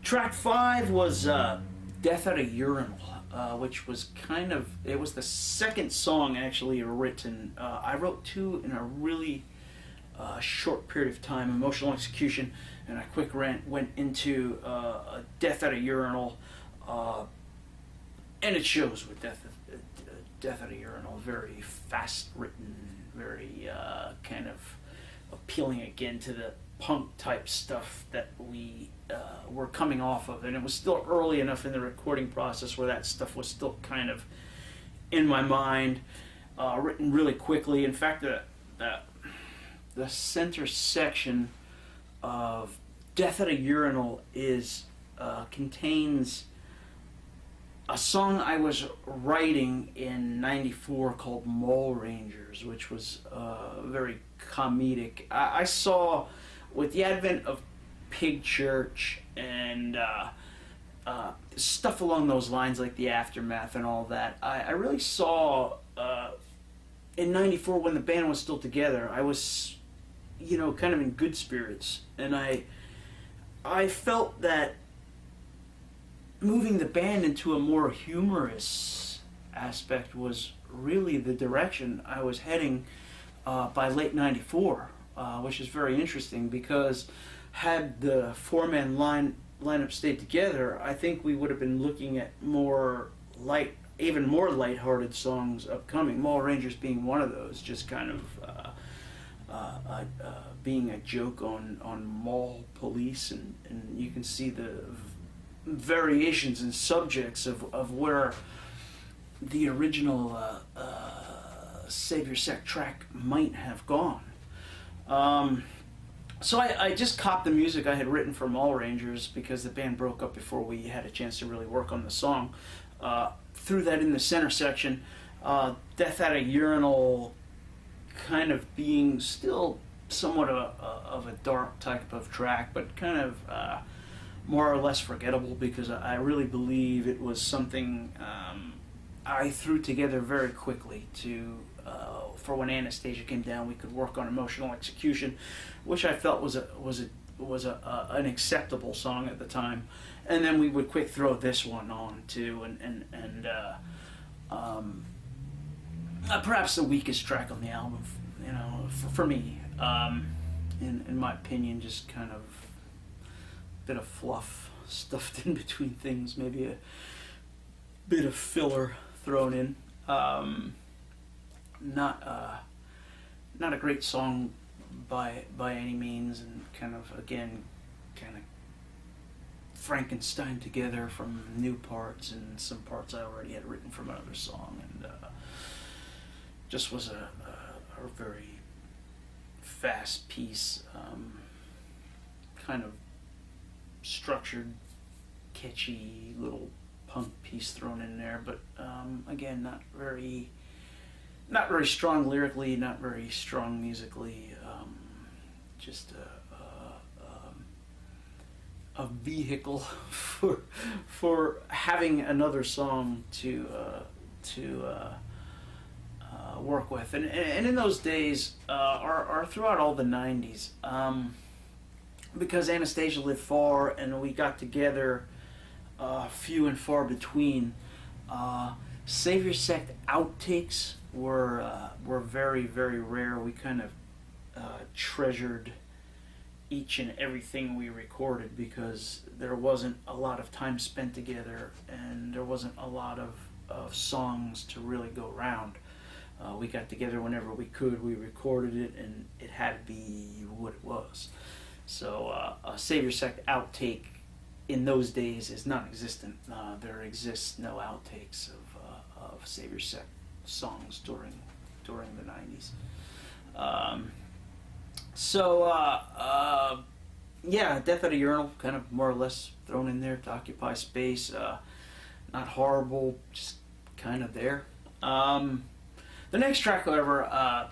Track 5 was Death at a Urinal, which was it was the second song actually written. I wrote two in a really short period of time, Emotional Execution, and I went into Death at a Urinal, and it shows with Death at a Urinal. Very fast written, very kind of appealing again to the punk type stuff that we were coming off of, and it was still early enough in the recording process where that stuff was still kind of in my mind, written really quickly. In fact, the center section of Death at a Urinal contains a song I was writing in '94 called Mall Rangers, which was very comedic. I saw, with the advent of Pig Church and stuff along those lines, like the Aftermath and all that, I really saw in '94, when the band was still together, I was, kind of in good spirits, and I felt that moving the band into a more humorous aspect was really the direction I was heading by late '94, which is very interesting, because had the four-man lineup stayed together, I think we would have been looking at even more lighthearted songs upcoming. Mall Rangers being one of those, just kind of being a joke on mall police, and you can see the variations and subjects of where the original Savior Sect track might have gone. So I just copped the music I had written for Mall Rangers, because the band broke up before we had a chance to really work on the song. Threw that in the center section. Death at a Urinal kind of being still somewhat of a dark type of track, but kind of more or less forgettable, because I really believe it was something I threw together very quickly for when Anastasia came down, we could work on Emotional Execution, which I felt was an acceptable song at the time, and then we would quick throw this one on too, and perhaps the weakest track on the album, for me, in my opinion, just kind of bit of fluff stuffed in between things, maybe a bit of filler thrown in. Not a great song by any means, and kind of Frankenstein together from new parts and some parts I already had written from another song, and just was a very fast piece, kind of structured, catchy little punk piece thrown in there, but again, not very strong lyrically, not very strong musically, just a vehicle for having another song to work with, and in those days, or throughout all the '90s, because Anastasia lived far and we got together few and far between, Savior Sect outtakes were very, very rare. We kind of treasured each and everything we recorded, because there wasn't a lot of time spent together, and there wasn't a lot of songs to really go around. We got together whenever we could, we recorded it, and it had to be what it was. So a Savior Sect outtake in those days is non-existent. There exists no outtakes of Savior Sect songs during the '90s. Yeah, Death at a Urinal, kind of more or less thrown in there to occupy space. Not horrible, just kind of there. The next track, however,